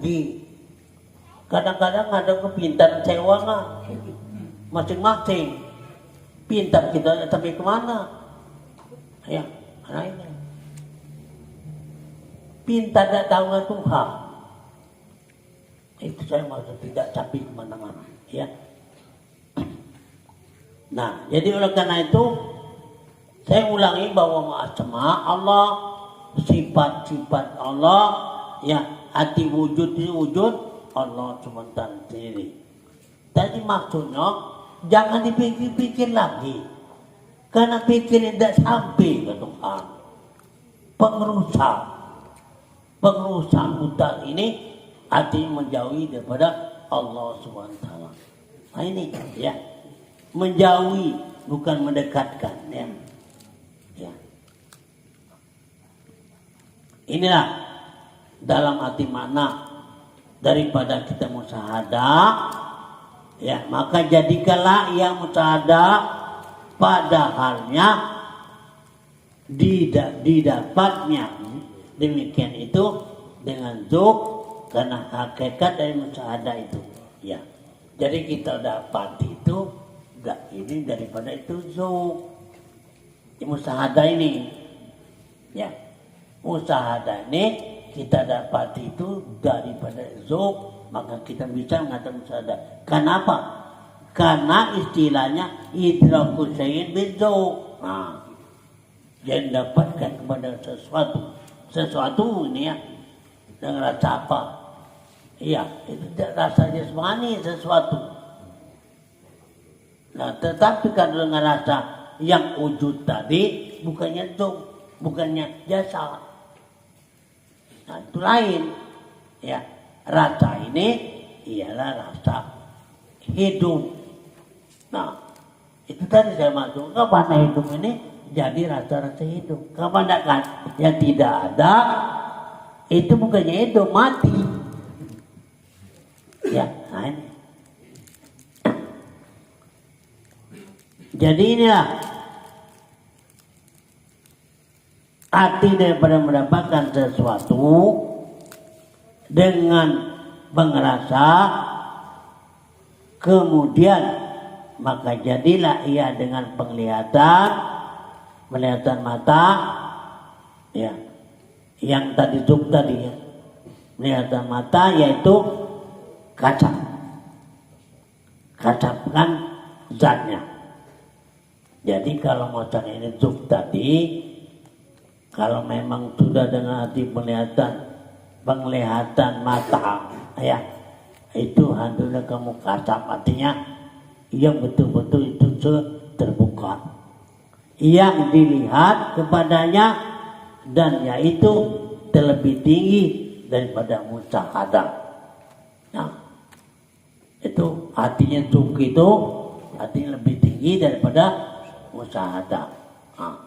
rugi. Kadang-kadang ada kepintaran sewa nggak? Masing-masing. Pintar kita tapi kemana? Ya, mana ini? Pintar tak tahu nggak Tuhan. Itu saya maksud tidak capai kemana-mana. Ya. Nah, jadi oleh karena itu saya ulangi bahwa asma Allah, sifat-sifat Allah, ya hati wujud itu wujud Allah sementara sendiri. Tadi maksudnya jangan dipikir-pikir lagi, karena pikir tidak sampai ke Tuhan. Pengerusak mutlak ini artinya menjauhi daripada Allah SWT. Nah ini ya, menjauhi bukan mendekatkan ya. Ya. Inilah dalam arti makna daripada kita musyahadah, ya maka jadikanlah yang musyahadah pada halnya didapatnya demikian itu dengan zuk, karena hakikat dari musyahadah itu ya. Jadi kita dapat itu enggak ini daripada itu zuk. Musyahadah ini ya, musyahadah ini kita dapat itu daripada zuk, maka kita bisa mengatakan musyahadah. Kenapa? Karena istilahnya idraku syai'in bizuk. Nah, yang dapatkan kepada sesuatu ini ya, dengan rasa apa? Iya, itu rasanya semani sesuatu. Nah, tetapi kalau dengan rasa yang wujud tadi bukannya zuk, bukannya jasa. Nah, itu lain. Ya, rasa ini ialah rasa hidup. Nah, itu tadi saya masuk. Kapan hidup ini jadi rasa-rasa hidup? Kapan tidak kan? Yang tidak ada itu bukannya hidup, mati. Ya, nah ini. Jadi inilah arti daripada mendapatkan sesuatu dengan mengerasa, kemudian maka jadilah ia dengan penglihatan mata, ya, yang tadi zuk tadi ya, penglihatan mata yaitu kacapkan zatnya. Jadi kalau macam ini zuk tadi, kalau memang sudah dengan hati penglihatan mata, ya itu alhamdulillah kamu kacap, artinya yang betul-betul itu terbuka, yang dilihat kepadanya dan yaitu terlebih tinggi daripada musyahadah. Nah, itu artinya zuk itu artinya lebih tinggi daripada musyahadah. Nah,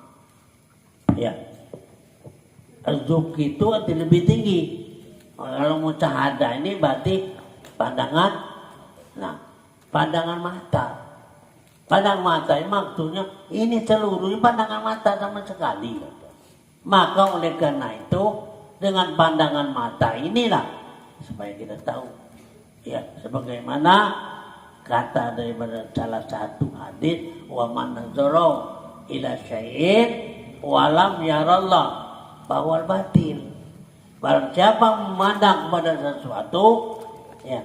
ya. Zuk itu artinya lebih tinggi. Kalau musyahadah ini berarti pandangan, nah pandangan mata. Pandangan mata ini maksudnya ini seluruhnya pandangan mata sama sekali. Maka oleh karena itu dengan pandangan mata inilah supaya kita tahu ya, sebagaimana kata daripada salah satu hadis, wa man nazara ila syai'in wa lam yarallah bahwa batil. Barang siapa memandang kepada sesuatu ya,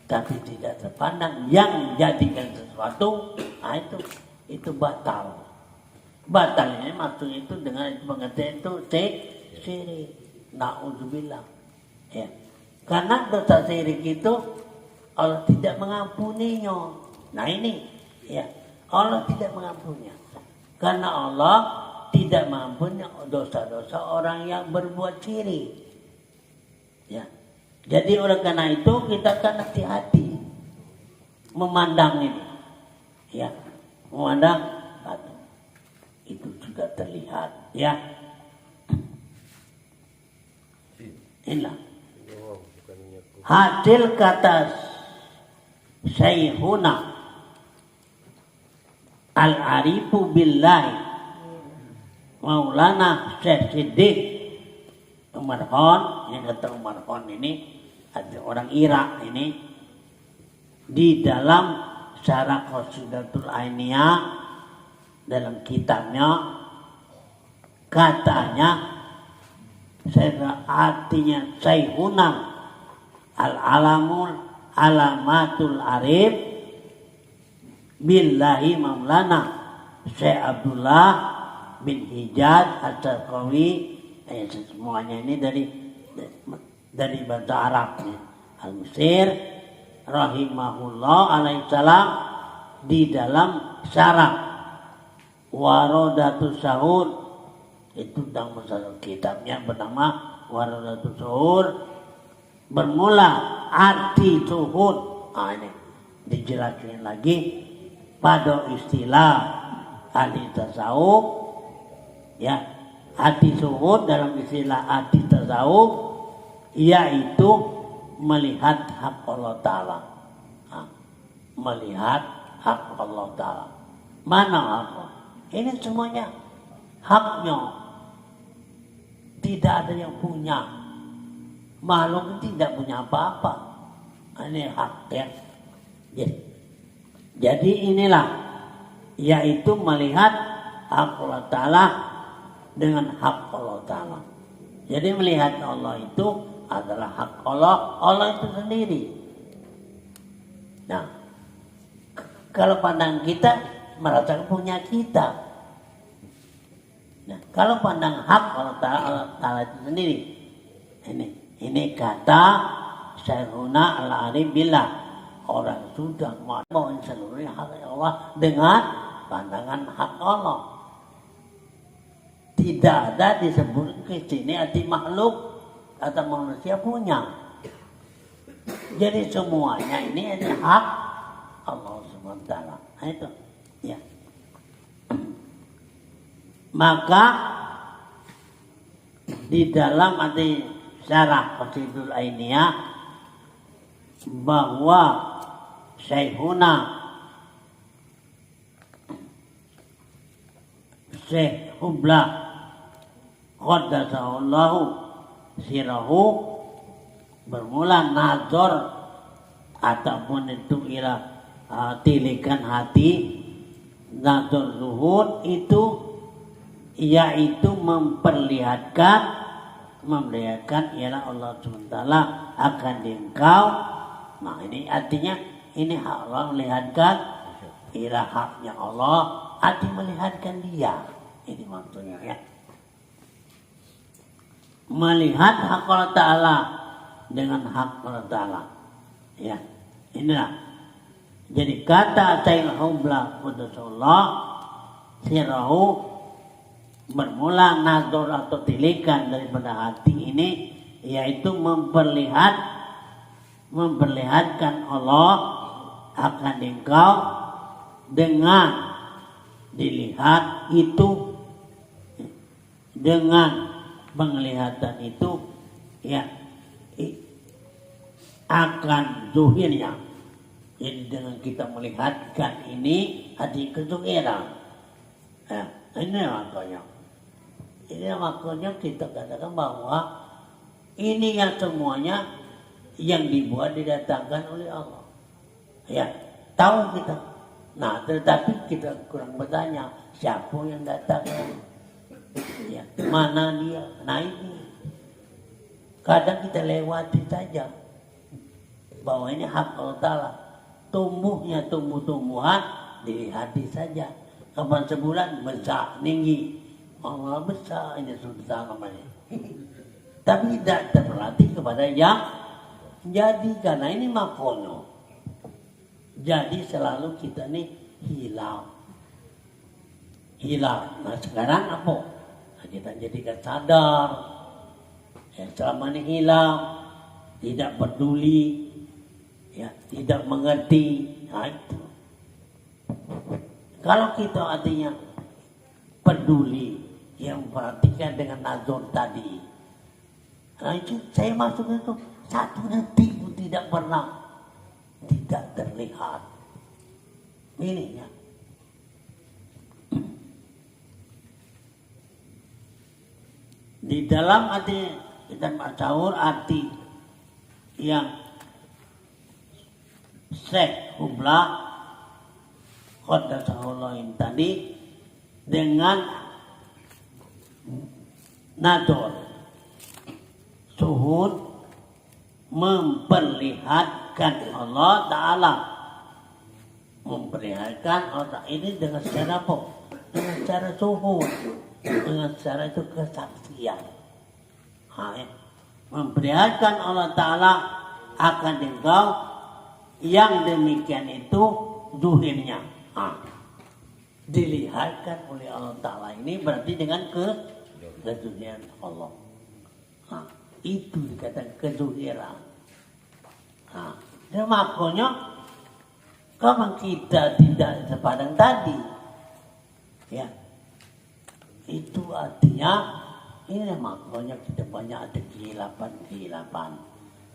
tapi tidak terpandang yang jadikan sesuatu, nah itu batal. Batalnya maksud itu dengan pengertian itu syirik. Na'udzubillah. Ya. Karena dosa syirik itu Allah tidak mengampuninya. Nah ini ya, Allah tidak mengampuninya. Karena Allah tidak mengampuni dosa-dosa orang yang berbuat syirik. Ya. Jadi oleh karena itu kita akan hati-hati memandang ini. Ya, memandang batu. Itu juga terlihat, ya. Inilah hasil kata Syekhuna Al-Arifu Billahi Maulana Syekh Siddiq Umar Khan, yang kata Umar Khan ini ada orang Irak ini di dalam Syarah Qasidatul Ainiyah dalam kitabnya katanya artinya Sayhunal al-alamul alamatul arif billahi maulana Syekh Abdullah bin Hijaz Al-Sarqawi. Semuanya ini dari bahasa Arabnya. Al-Musir rahimahullah alaihissalam di dalam syarah Warodatus Sahur itu tentang masalah kitabnya bernama Warodatus Sahur bermula arti suhud. Ini dijelaskan lagi pada istilah ahli tasawuf ya. Arti suhud dalam istilah ahli tasawuf yaitu melihat hak Allah Ta'ala. Melihat hak Allah Ta'ala. Mana hak? Ini semuanya haknya. Tidak ada yang punya. Makhluk tidak punya apa-apa. Ini hak ya. Jadi inilah yaitu melihat hak Allah Ta'ala dengan hak Allah Ta'ala. Jadi melihat Allah itu adalah hak Allah, Allah itu sendiri. Nah, kalau pandang kita merasa punya kita. Nah, kalau pandang hak Allah Ta'ala itu sendiri. Ini kata Syekhuna Al-Arif Billah. Orang sudah mau seluruhnya hak Allah dengan pandangan hak Allah. Tidak ada disebut ke sini arti makhluk atau manusia punya. Jadi semuanya ini adalah hak Allah SWT. Nah itu ya. Maka di dalam arti syarah Qasidatul Ainiyah bahwa Syekhuna Syekh Hublah Qaddasahullahu sirahu bermula nazar ataupun itu ila tilikan hati. Nazar zuhud itu yaitu memperlihatkan ialah Allah SWT akan engkau. Nah ini artinya ini hak Allah melihatkan ialah haknya Allah, arti melihatkan dia. Ini maksudnya ya. Melihat hak Allah Ta'ala dengan hak Allah Ta'ala. Ya, inilah. Jadi kata Sayyid Hublah Qudusullah sirahu bermula nazar atau tilikan daripada hati ini yaitu memperlihatkan Allah akan engkau dengan dilihat itu, dengan penglihatan itu ya akan zuhirnya. Jadi dengan kita melihatkan ini hati kezuhiran. Ya, ini makanya. Ini makanya kita katakan bahwa ini yang semuanya yang dibuat didatangkan oleh Allah. Ya, tahu kita. Nah, tetapi kita kurang bertanya siapa yang datang. Ya, mana dia? Nah ini kadang kita lewati saja bahwa ini hak Allah Ta'ala. Tumbuhnya tumbuh-tumbuhan dilihati saja. Kapan sebulan besar tinggi, Allah besar ini sudah namanya. Tapi tidak terlatih kepada yang jadi karena ini makono. Jadi selalu kita ini hilang. Nah sekarang apa? Kita jadikan sadar. Ya, selama ini hilang, tidak peduli, ya, tidak mengerti. Nah, itu. Kalau kita artinya peduli, yang perhatikan dengan nazar tadi. Nah, itu saya masuk itu 1 detik pun tidak pernah tidak terlihat. Ini ya. Di dalam arti kita tasawur arti yang Syekh Hubla Qaddasahullah tadi dengan nador suhud memperlihatkan Allah Ta'ala, memperlihatkan Allah ini dengan secara apa? Dengan secara suhud, dengan secara itu kesaksian. Memperlihatkan Allah Ta'ala akan engkau, yang demikian itu zuhirnya dilihatkan oleh Allah Ta'ala, ini berarti dengan kezuhiran Allah. Itu dikatakan kezuhiran. Dan makanya kalau kita tidak sepadang tadi, ya, itu artinya ini makanya kita banyak ada kehilapan,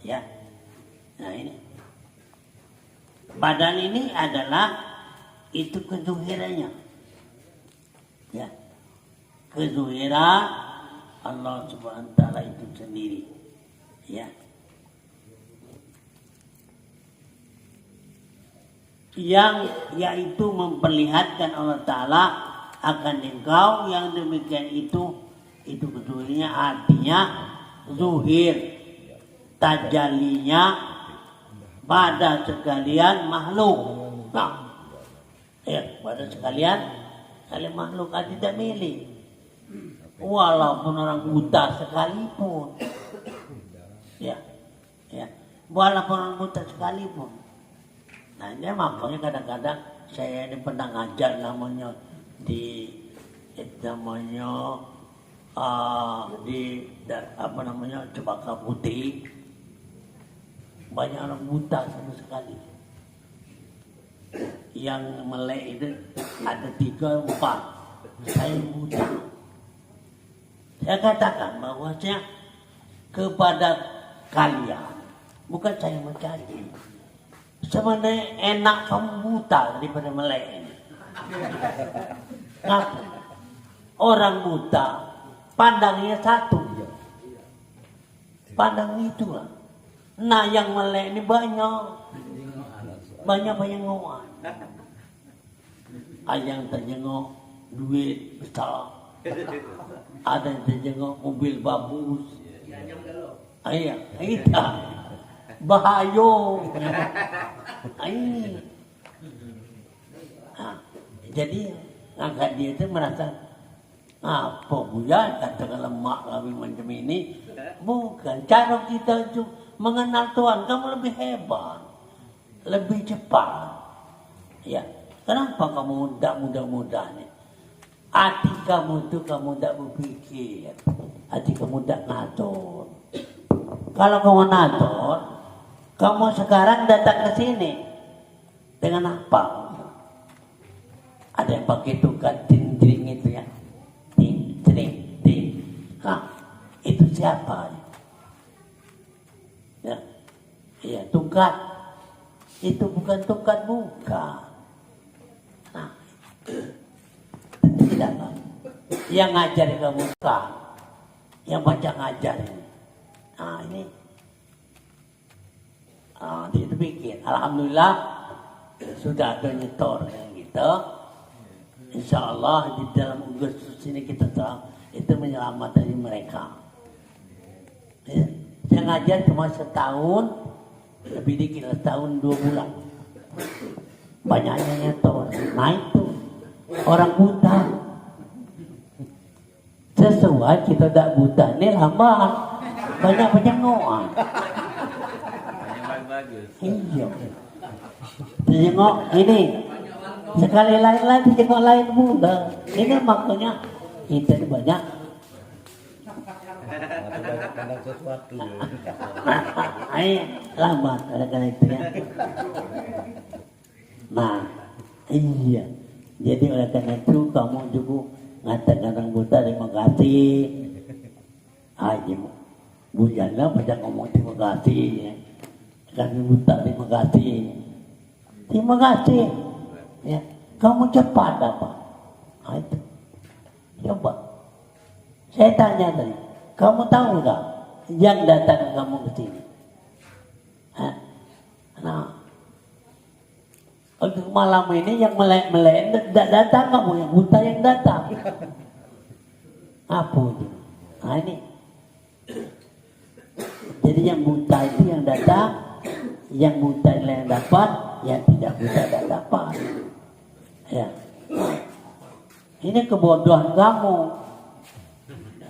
ya. Nah ini badan ini adalah itu kezuhirannya, ya, kezuhiran Allah Subhanahu wa Ta'ala itu sendiri, ya. Yang yaitu memperlihatkan Allah Ta'ala akan engkau, yang demikian itu kezuhirnya artinya zuhir tajalinya pada sekalian makhluk. Nah, ya, pada sekalian makhluk tidak milih. Walaupun orang buta sekalipun, ya, walaupun orang buta sekalipun. Nah, ini makanya kadang-kadang saya ini pernah ngajar namanya di Cempaka Putih, banyak orang buta sama sekali. Yang melek itu ada 3, 4. Saya buta. Saya katakan bahwasanya kepada kalian, bukan saya mencaci, sebenarnya enak kamu buta daripada melek ini. Kenapa? Orang buta pandangnya satu, pandang itulah. Nah, yang melek ini banyak ngoan. Ada yang terjenguk duit besar, ada yang terjenguk mobil bagus. Iya, bahaya. Jadi angkat dia itu merasa apa buya katakan lemak kami macam ini. Bukan, cara kita itu mengenal Tuhan, kamu lebih hebat, lebih cepat. Ya, kenapa kamu tidak mudah-mudah nih? Hati kamu itu kamu tidak berpikir, hati kamu tidak ngatur. Kalau kamu ngatur, kamu sekarang datang ke sini dengan apa? Ada yang pakai tukang ting-ting itu ya, ting-ting. Itu siapa? Ya, iya, tungkat. Itu bukan tungkat, bukan. Nah, tidak apa. Yang ngajar kamu bukan, yang baca ngajar ini. Nah ini, dia pikir. Alhamdulillah sudah ada nyetor yang gitu. Insya Allah di dalam Agustus ini kita tahu itu menyelamatkan mereka. Ya. Saya ngajar cuma setahun, lebih dikit setahun 2 bulan. Banyaknya nyetor. Nah itu orang buta. Sesuai kita tidak buta, ini lambat. Banyak penyengokan. Iya. Tengok ini. Sekali lain lagi tengok lain muda. Ini makanya kita ini banyak. Ada sesuatu. Lambat karena itu ya. Nah, iya. Jadi oleh karena itu kamu juga ngatakan orang buta terima kasih. Aja Bu Janda pada ngomong terima kasih ya. Kami buta terima kasih. Terima kasih. Ya, kamu cepat apa? Nah, itu. Coba. Saya tanya tadi, kamu tahu nggak yang datang kamu ke sini? Untuk malam ini yang melek-melek tidak datang, kamu yang buta yang datang. Apa itu? Nah ini. Jadi yang buta itu yang datang, yang buta yang dapat, yang tidak buta tidak dapat. Ya. Ini kebodohan kamu.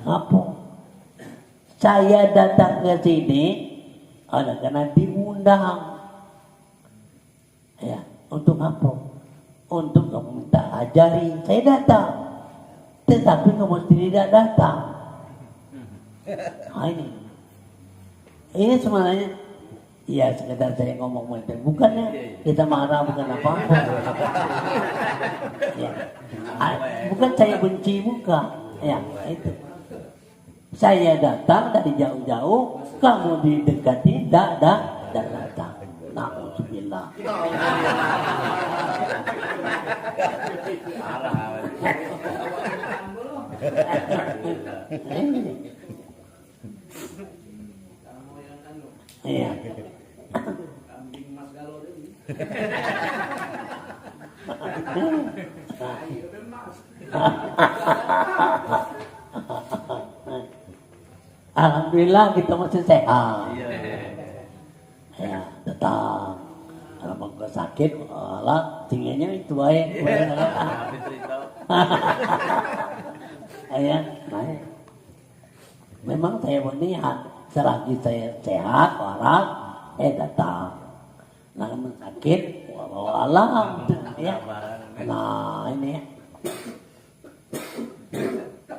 Apa? Saya datang ke sini ada karena diundang. Ya, untuk apa? Untuk kamu minta ajari. Saya datang. Tetapi kamu sendiri tidak datang. Nah, ini sebenarnya ya sekedar saya ngomong itu, bukannya kita marah, bukan apa-apa. Ya. Bukan saya benci, bukan. Ya, itu. Saya datang dari jauh-jauh, kamu didekati, tidak datang. Na'udzubillah. Iya. Alhamdulillah kita masih sehat. Ya, datang. Kalau mau sakit, Allah tingginya itu baik. Ya, baik. Memang saya berniat selagi saya sehat, waras, datang. Nah, sakit, walau alam, ya. Nah, ini.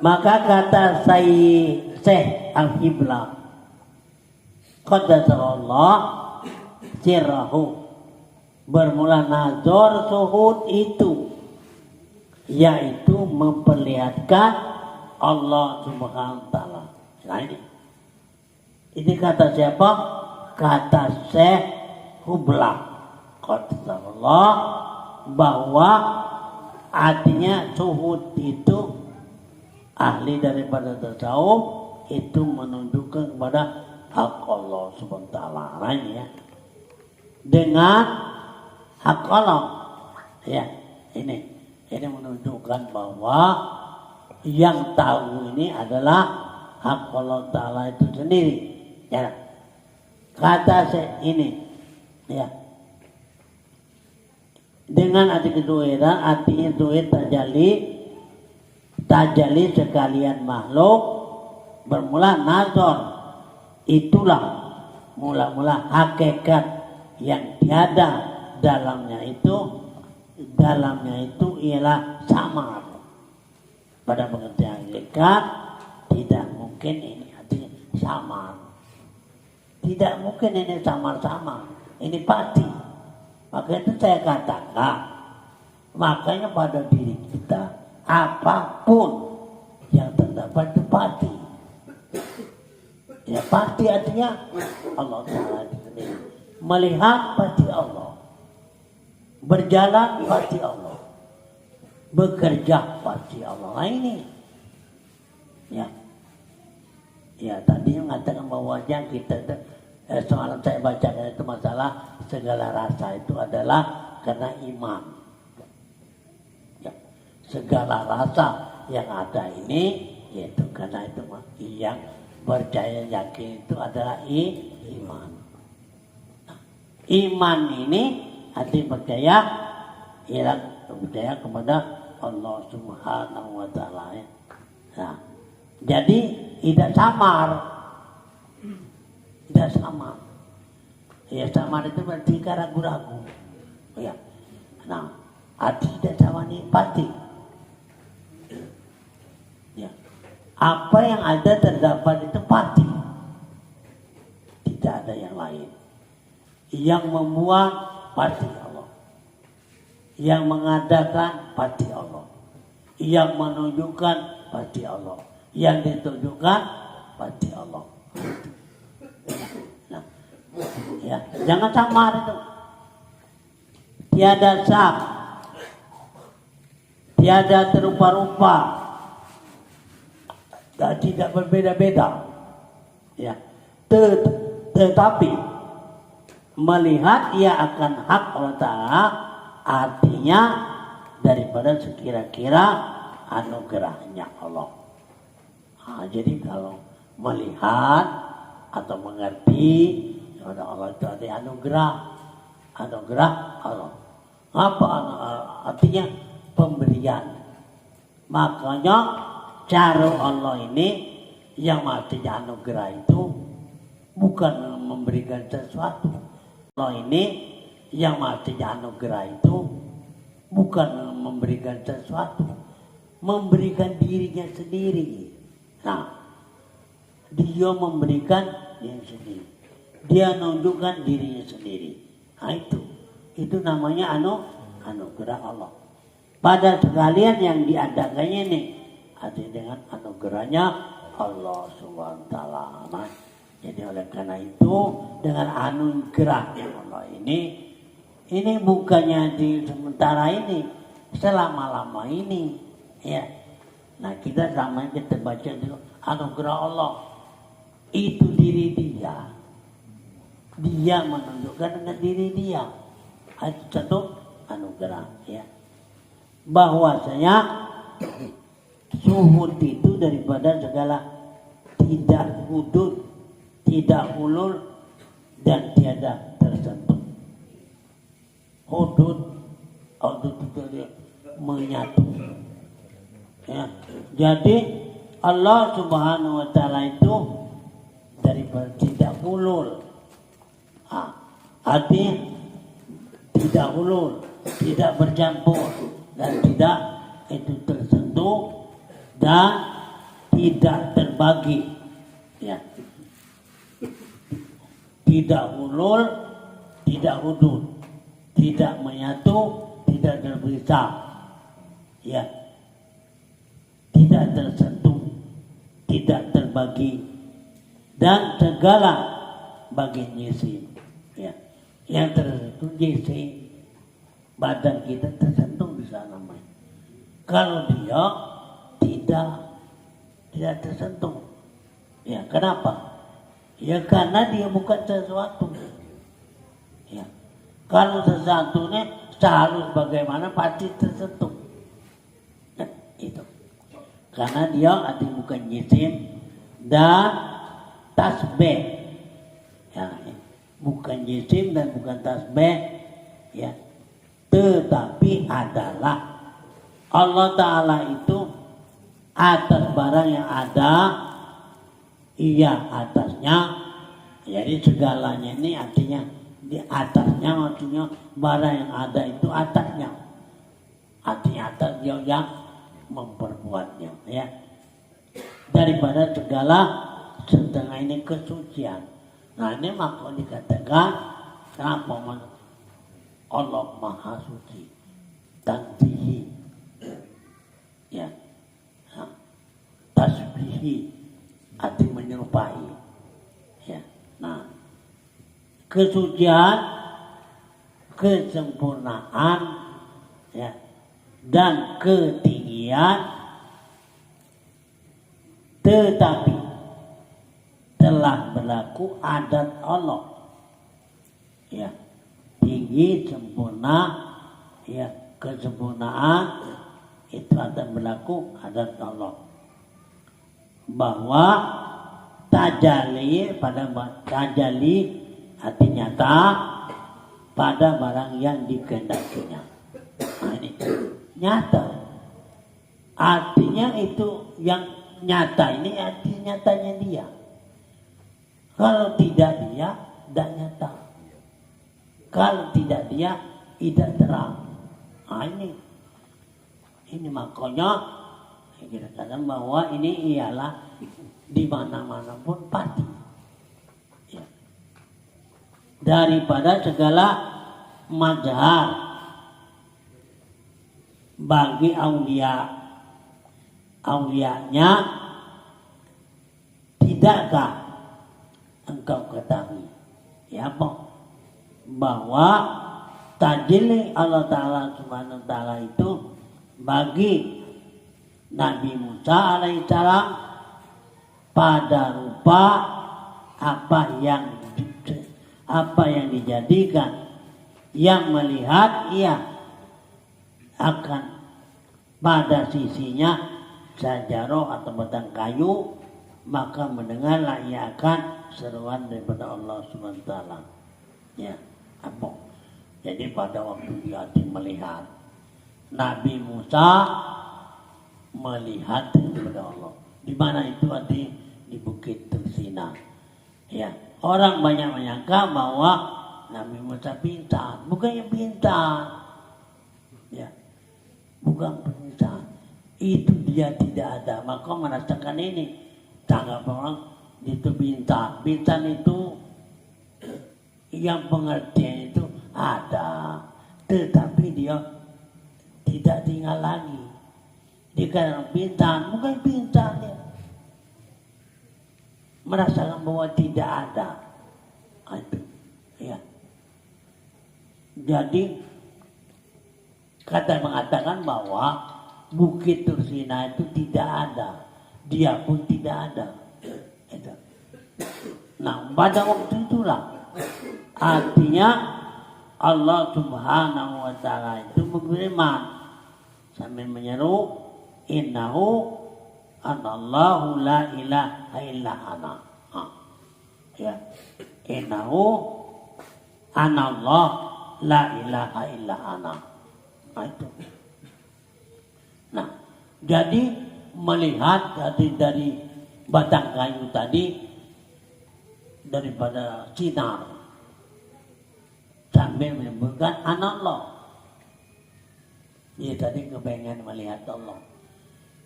Maka kata Syekh Al-Hibla, Qaddasahullah sirrahu, bermula nazar suhud itu, yaitu memperlihatkan Allah Subhanahu wa Ta'ala. Nah ini kata siapa? Kata Syekh Hubla Qaddasahullah, bahwa artinya suhud itu ahli daripada tasawuf itu menunjukkan kepada hak Allah Subhanahu wa Ta'ala. Nah, ini ya. Dengan hak Allah, ya, ini menunjukkan bahwa yang tahu ini adalah hak Allah Ta'ala itu sendiri. Ya. Kata saya ini, ya. Dengan arti kedua, artinya duit tajali sekalian makhluk, bermula nazar, itulah mula-mula hakikat yang tiada dalamnya itu ialah samar. Pada pengertian hakikat tidak mungkin ini artinya samar, tidak mungkin ini samar-samar, ini pasti. Maka itu saya katakan, makanya pada diri kita apapun yang terdapat itu pasti. Ya pasti artinya Allah Ta'ala sendiri. Melihat pasti Allah. Berjalan pasti Allah. Bekerja pasti Allah. Nah ini. Ya. Ya tadi mengatakan bahwa yang kita soalan saya bacakan itu masalah segala rasa itu adalah karena iman. Ya. Segala rasa yang ada ini yaitu karena itu yang percaya yakin itu adalah iman. Nah, iman ini arti percaya ialah percaya kepada Allah Subhanahu wa Ta'ala. Nah, jadi tidak samar. Tidak samar. Ya samar itu berarti ragu-ragu. Ya. Nah, arti tidak sama ini pasti. Ya. Apa yang ada terdapat itu pasti. Tidak ada yang lain. Yang membuat pasti Allah. Yang mengadakan pasti Allah. Yang menunjukkan pasti Allah. Yang ditunjukkan pasti Allah. Nah, ya, jangan samar itu. Tiada sak, tiada terupa-rupa, dan tidak berbeda-beda. Ya, tetapi melihat ia akan hak Allah Ta'ala artinya daripada sekira-kira anugerahnya Allah. Jadi kalau melihat atau mengerti kepada Allah itu ada anugerah Allah. Apa artinya? Pemberian. Makanya cara Allah ini yang artinya anugerah itu bukan memberikan sesuatu. Allah ini yang artinya anugerah itu bukan memberikan sesuatu, memberikan dirinya sendiri. Nah, dia memberikan dirinya sendiri, dia menunjukkan dirinya sendiri. Nah, itu namanya anugerah Allah. Pada sekalian yang diadakannya ini artinya dengan anugerahnya Allah Subhanahu wa taala. Nah, jadi oleh karena itu dengan anugerahnya Allah ini bukannya di sementara ini, selama-lama ini ya. Nah, kita sama kita baca dulu anugerah Allah itu diri dia. Dia menunjukkan dengan diri dia. Itu satu anugerah ya. Bahwasanya suhud itu daripada segala tidak hudud, tidak ulul dan tiada tersentuh. Hudud itu dia menyatu. Ya. Jadi Allah Subhanahu wa taala itu daripada tidak ulul. Artinya tidak ulul, tidak bercampur dan tidak itu tersentuh dan tidak terbagi. Ya. Tidak ulul, tidak hudud, tidak menyatu, tidak terpisah. Ya. Tidak tersentuh, tidak terbagi dan segala bagian jisim. Ya. Yang tersentuh jisim, badan kita tersentuh di sana. Kalau dia tidak tersentuh. Ya, kenapa? Ya karena dia bukan sesuatu. Ya. Kalau sesuatunya seharus bagaimana pasti tersentuh. Nah, itu. Karena dia artinya bukan jisim dan tasbih. Ya, bukan jisim dan bukan tasbih. Ya. Tetapi adalah Allah Ta'ala itu atas barang yang ada, iya atasnya. Jadi segalanya ini artinya di atasnya, maksudnya barang yang ada itu atasnya. Artinya atas dia yang memperbuatnya. Ya. Daripada segala setengah ini kesucian. Nah ini maka dikatakan kenapa Allah Maha Suci, tanzihi. Ya, tasbihi arti menyerupai. Ya, nah kesucian, kesempurnaan, ya, dan ketinggian, tetapi telah berlaku adat Allah. Ya, tinggi, sempurna, ya, kesempurnaan. Itu akan berlaku adat Allah bahwa tajali arti nyata pada barang yang dikehendakinya. Nah, ini nyata artinya itu yang nyata ini arti nyatanya dia. Kalau tidak dia tidak nyata. Kalau tidak dia tidak terang. Nah, ini makanya kita katakan bahwa ini ialah di mana-mana pun pasti. Ya. Daripada segala mazhar bagi aulianya tidakkah engkau ketahui ya bahwa tajili Allah Ta'ala Subhanahu wa Ta'ala itu bagi Nabi Musa alaihissalam pada rupa apa yang dijadikan, yang melihat ia akan pada sisinya sajaroh atau batang kayu, maka mendengarlah ia akan seruan daripada Allah SWT. Ya, apa? Jadi pada waktu dia melihat Nabi Musa melihat kepada Allah. Di mana itu di Bukit Tursina. Ya, orang banyak menyangka bahwa Nabi Musa pintar, bukannya pintar. Ya, bukan pintar. Itu dia tidak ada, maka merasakan ini. Tanggap orang itu pintar. Pintar itu yang pengertian itu ada, tetapi dia tidak tinggal lagi. Dia pintar, bukan pintar dia. Merasakan bahwa tidak ada. Itu, ya. Jadi kata mengatakan bahwa Bukit Tursina itu tidak ada, dia pun tidak ada. Itu. Nah, pada waktu itulah artinya Allah Subhanahu wa Ta'ala itu berfirman sambil menyeru, innahu anallahu la ilaha illa ana. Ya. Innahu anallah la ilaha illa ana. Itu. Nah, jadi melihat dari batang kayu tadi daripada sinar sambil menyebutkan anallah. Dia tadi kepengen melihat Allah.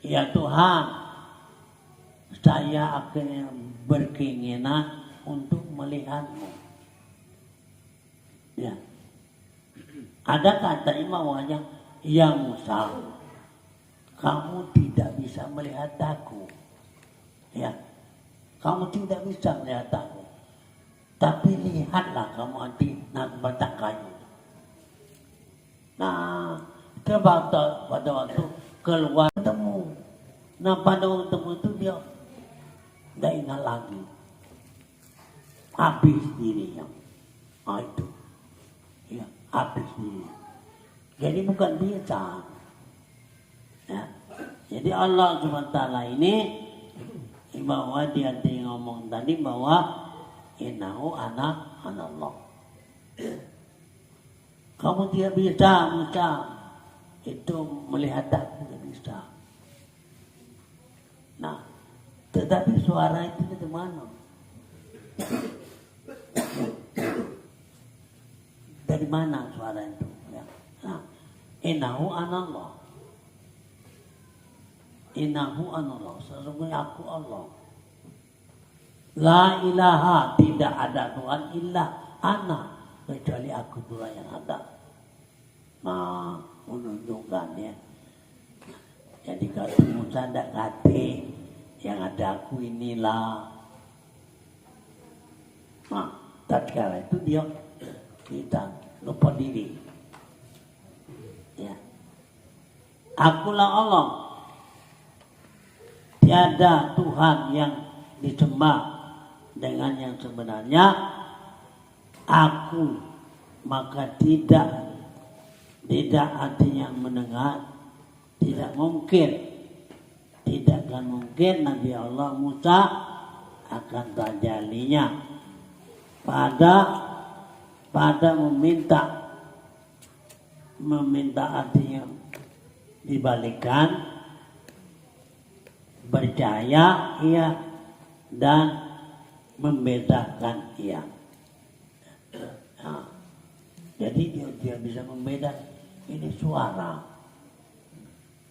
Ya Tuhan, saya akhirnya berkeinginan untuk melihatmu. Ya. Ada kata imamnya, ya Musa, kamu tidak bisa melihat aku. Ya, kamu tidak bisa melihat aku. Tapi lihatlah kamu nanti batang kayu. Nah, pada waktu keluar ketemu. Nah, pada waktu itu dia tidak ingat lagi. Habis dirinya. Nah, itu. Ya, habis dirinya. Jadi bukan bisa. Ya. Jadi Allah SWT ini bahwa dia ngomong tadi bahwa innahu anallah. Kamu tidak bisa itu melihat aku, tidak bisa. Nah, tetapi suara itu dari mana? Dari mana suara itu? Ya. Nah, innahu anallah. Innahu anallah, sesungguhnya aku Allah. La ilaha, tidak ada Tuhan illa ana, kecuali aku pula yang ada. Nah, menunjukkan ya. Jadi kalau Musa tidak kata yang ada aku inilah. Nah, tatkala itu dia kita lupa diri. Ya. Akulah Allah. Tiada Tuhan yang disembah dengan yang sebenarnya. Aku, maka tidak artinya mendengar. Tidak akan mungkin Nabi Allah Musa akan tajalinya pada meminta artinya dibalikkan, percaya ia dan membedakan ia. Nah, jadi dia bisa membedakan ini suara,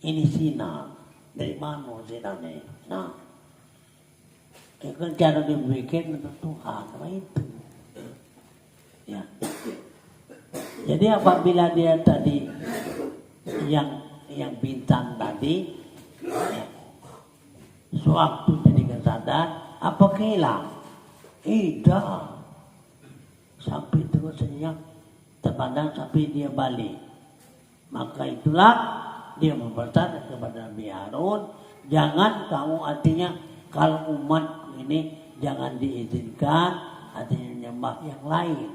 ini sinar, dari mana sinarnya. Nah, itu cara dia bikin untuk Tuhan, apa itu? Ya. Jadi apabila dia tadi yang bintang tadi, ya, sewaktu jadi sadar, apa hilang? Tidak. Sampai terus saja terpandang sampai dia balik. Maka itulah dia memperintahkan kepada Nabi Harun, jangan kamu artinya kalau umat ini jangan diizinkan artinya menyembah yang lain.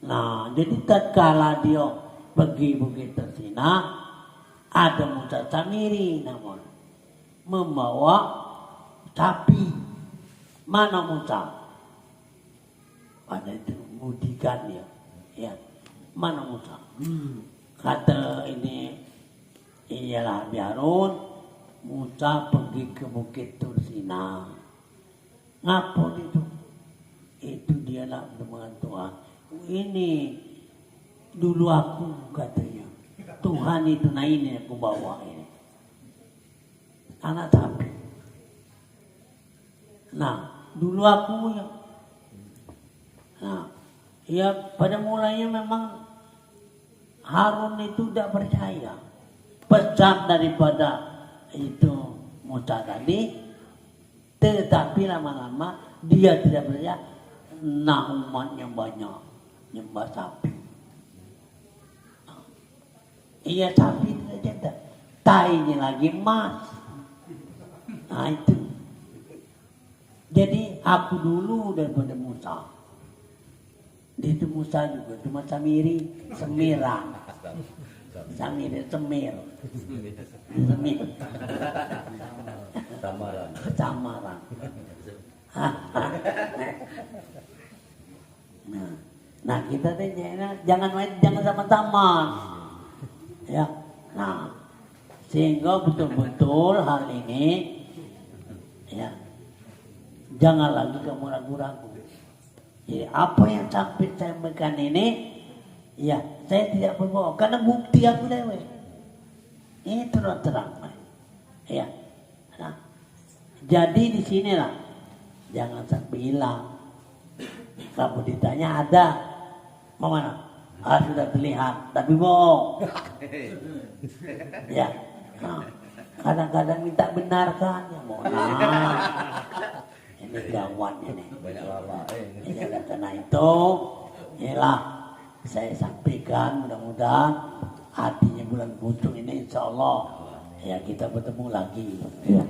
Nah, jadi tatkala dia pergi Bukit Tersinah, ada Musa Samiri namun membawa sapi. Mana Musa? Pada itu mudikan dia. Ya, mana Musa? Kata ini, iyalah Harun, Musa pergi ke Bukit Tersinah. Ngapa itu? Itu dia nak dengan Tuhan. Ini dulu aku katanya. Tuhan itu nah ini aku bawa ini. Anak sapi. Nah, dulu aku ya. Nah, ya pada mulanya memang Harun itu tidak percaya. Pesan daripada itu Musa tadi, tetapi lama-lama dia tidak percaya. Nah, umatnya banyak nyembah sapi. Iya sapi tidak ada. Tainya lagi emas. Nah itu. Jadi aku dulu daripada Musa. Dia itu Musa juga, cuma Samiri, Semirang. Samiri, Semir. Semir. Samaran. Samaran. Nah kita teh jangan sama-sama. Ya. Nah, sehingga betul-betul hal ini ya jangan lagi kamu ragu-ragu. Jadi apa yang sampai saya sampaikan ini, ya saya tidak berbohong karena bukti aku dewe. Ini terang-terang, ya. Nah, jadi di sinilah jangan sampai hilang. Kamu ditanya ada, mau mana? Sudah terlihat, tapi bohong. Ya, nah, kadang-kadang minta benarkan, ya mohon maaf. Ini gawat ini. Banyak lama. Ya, karena itu, inilah saya sampaikan mudah-mudahan hatinya bulan pucung ini insya Allah ya kita bertemu lagi. Ya.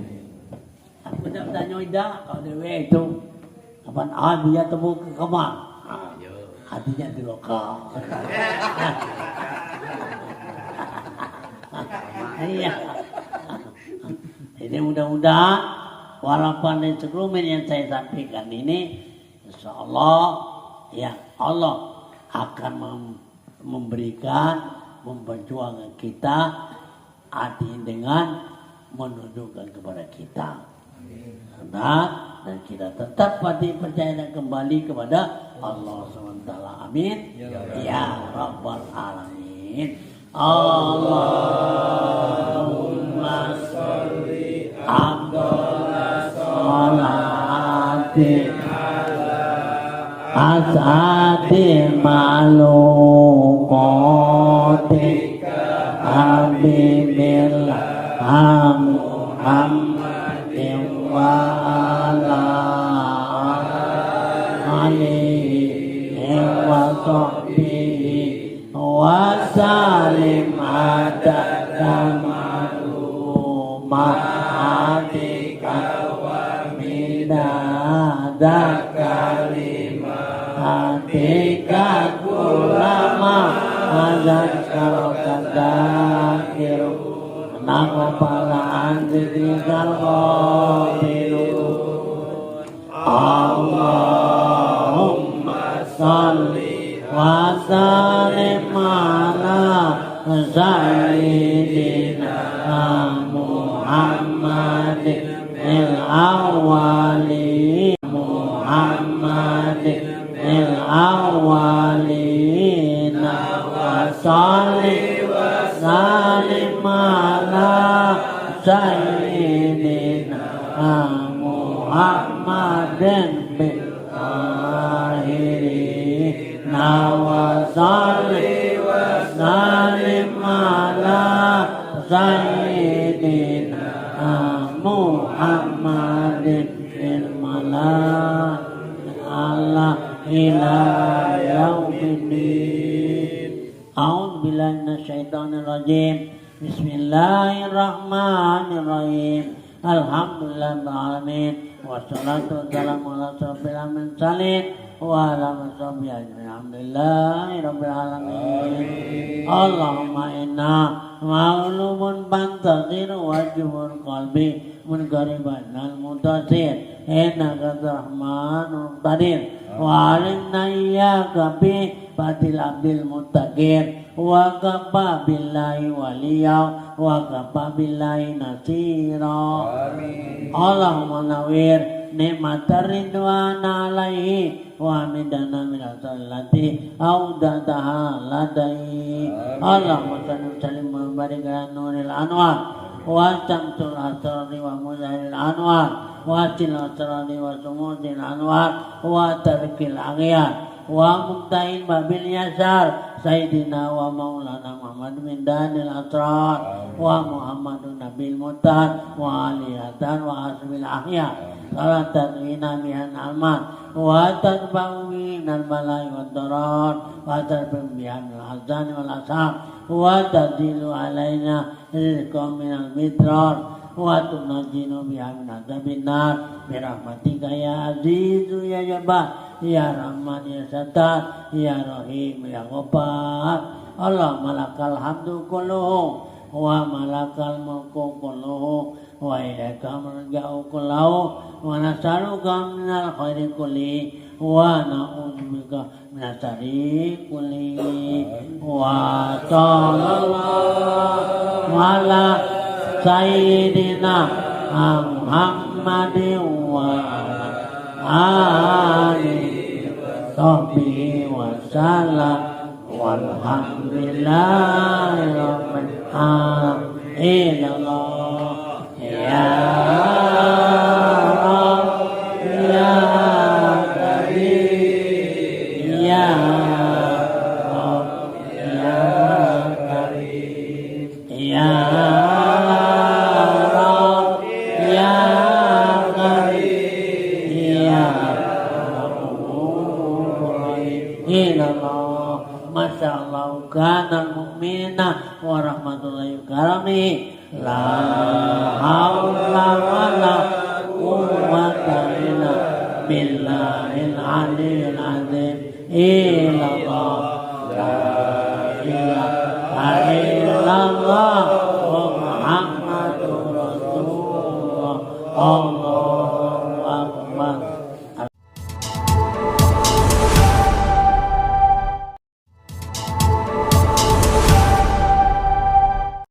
Aku tidak tanya Ida kalau dewe itu kapan dia temu ke kamar. Hatinya di lokal. Iya. Jadi mudah-mudahan walaupun instrumen yang saya sampaikan ini, insya Allah ya Allah akan memberikan, memperjuangkan kita hati dengan menunjukkan kepada kita. Dan kita tetap percaya dan kembali kepada Allah SWT. Amin. Ya Rabbal Alamin. Allahumma sholli ala sholati asati malukoti habibillah Muhammadin wa ala alihi wa sahbihi wa salim adada ma'lumatika wa midada kalimatika kulama azakal kadakiru Nakopala anzikal qabilu Allahumma salli wa sallim ala sayyidina Muhammadin al-awwali Muhammadin al-awwalina wa salli wa sallim ala sayyidina Muhammadin bil akhirina wa salli wa sallim ala sayyidina Muhammadin fil malaa'ila ila yaumiddin. A'udzubillahi minasyaitonir rajim. Bismillahirrahmanirrahim. Alhamdulillah alamin. Wassalatu wassalamu ala asyrofil mursalin wa ala washabihi ajmain. Alhamdulillahirabbil alamin. Allahumma inna ma'lumun bantazir wajibun qalbi munqariban al mutasir innaka rahmanun qadir wa alimna iyyaka bi fatil abdil muttaqir wa kafa billahi waliya wa kafa billahi nasira. Amin. Allahumma nawwir nikmatar ridwana alaihi wa midana min as-salati audataha ladai. Allahumma sallim wa barik ala nuril anwar wa tamtul asrari wa muzahiril anwar wa til asrari wa sumudil anwar wa tarkil aghyar wa muktain babil yasar Sayyidina wa maulana Muhammad min danil asrar wa Muhammadun nabil mutahad wa aliyatan wa asbil ahya salatan wina bihan alman wa tadba'u minal balai wa darar wa tarbim bihan al-hazan wal ashab wa tadilu alaina rizqam minal mitrar wa tunajjinu biha min adzabin nar birahmatika ya azizu ya jabbar ya rahman ya sattar ya rahim ya ghaffar. Allah malakal hamdu kulluhu wa malakal mulku kulluhu wa ilaika marja'u kulluhu wa nas'aluka minal khairi kulli wa na'udzubika minas syarri kulli wa sallallahu ala sayyidina Muhammadin wa alihi sahbihi wa sallam walhamdulillahi rabbil alamin. Ya Rabb ya Karim ya Rabb ya Karim ya Rabb ya Karim ya Rabb. Masya Allah kana mu'minina wa rahmatullahi karami la haula wa la quwwata illa billahil aliyyil azim.